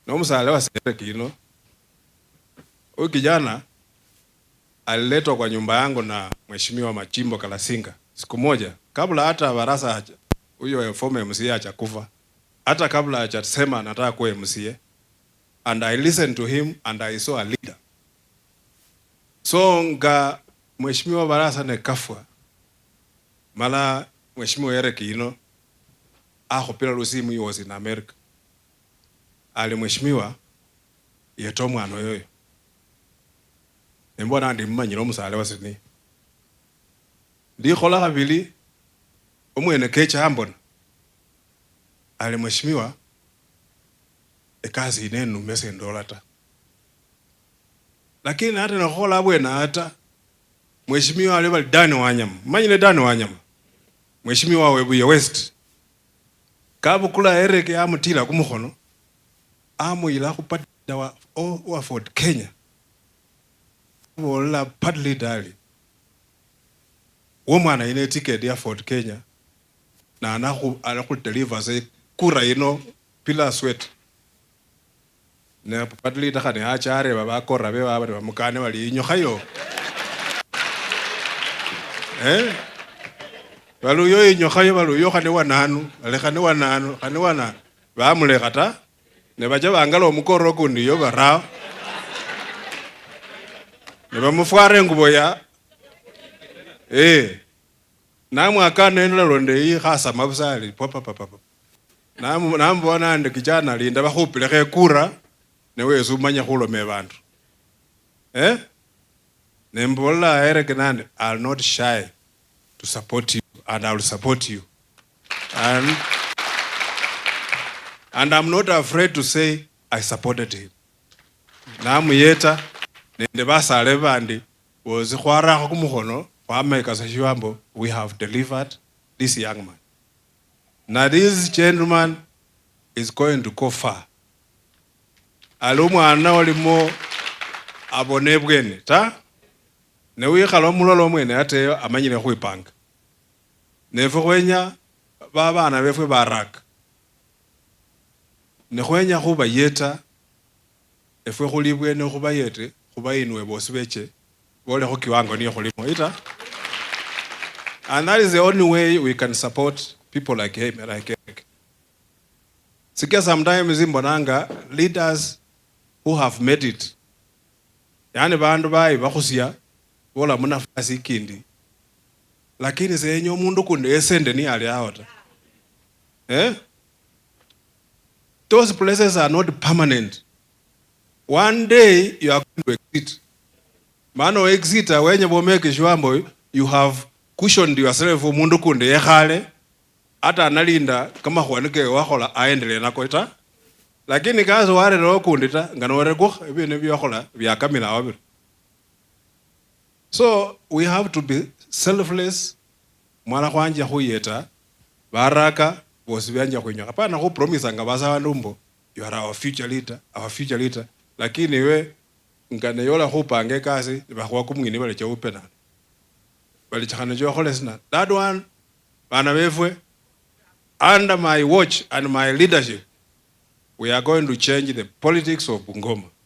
Na msale wa sere kino. Huyu kijana aliletwa kwa nyumba yangu na Mheshimiwa Machimbo Kalasinga. Siku moja kabla hata Barasa haja huyo former MCA hajakufa. Hata kabla hajasema anataka kuwa MCA. And I listened to him and I saw a leader. So nga Mheshimiwa Barasa ne kafwa. Mala Mheshimiwa Eric Ino akopela lusimu, he was in America. Ali Mheshimiwa yeto mwana yoyo. Mbona ndi mmanyiro musale wasini. Ndi khola kabili omwene kecha ambona. Ali Mheshimiwa ekazi inenu mese ndolata. Lakini hata na khola bwena hata Mheshimiwa ali bali Dani Wanyama. Manyile Dani Wanyama. Mheshimiwa Webuye West. Kabu kula Eric amutila kumukhono. Amu ila kupata wa Fort Kenya. Wola padli dali. Womana ine ticket ya Fort Kenya. Na anaku deliver say kura ino pila sweat. Ne padli takane achare baba korra be baba bamukane wali inyo khayo. Balu yo inyo khayo balu yo khane wananu, ale khane wananu, khane wana bamule kata ne baje bangala omukoro kundi yo barao. Ne bamufware ngubo ya namwe akana eno londe yi khasa mabusali papa. Namubona ande kijana linda bakhupile kura ne wesu manya khulome bantu. Nembola Eric Nande, I'll not shy to support you and I will support you. And I'm not afraid to say I supported him. Namuyeta nende basale bandi wozi khwara kumukhono kwameka sashwambo, we have delivered this young man. Now this gentleman is going to go far. Alumwana olimo abonebwene ta ne wikhala mulolo mwene ate amanyire khwipanga. Nefe khwenya babana befwe baraka. Ne khwenya khuba yeta efwe khulibwene khuba yete khuba inwe bosi beche bole kho kiwango niyo khulimo ita. And that is the only way we can support people like him, like Eric. Sikia sometimes imbonanga leaders who have made it. Yani bandu bai bakhusia bola munafasi kindi. Lakini senyo mundu kunde esende ni ali out. Those places are not permanent. One day you are going to exit. Mano exit wenye bomeke shwambo, you have cushioned yourself mundu kunde yekhale ata analinda kama khwanike wakhola aendele nako ita. Lakini kazo ware ro kundita nganore ko ebine byakhola byakamila wabiri. So we have to be selfless. Mwana kwanja khuyeta baraka bosi byanja kwenye hapana ku promise ngabasa bandumbo you are our future leader, lakini we ngane yola khupange kasi bakhwa kumwini bale cheupe bali chakhana jo kholesna that one bana befwe under my watch and my leadership we are going to change the politics of Bungoma.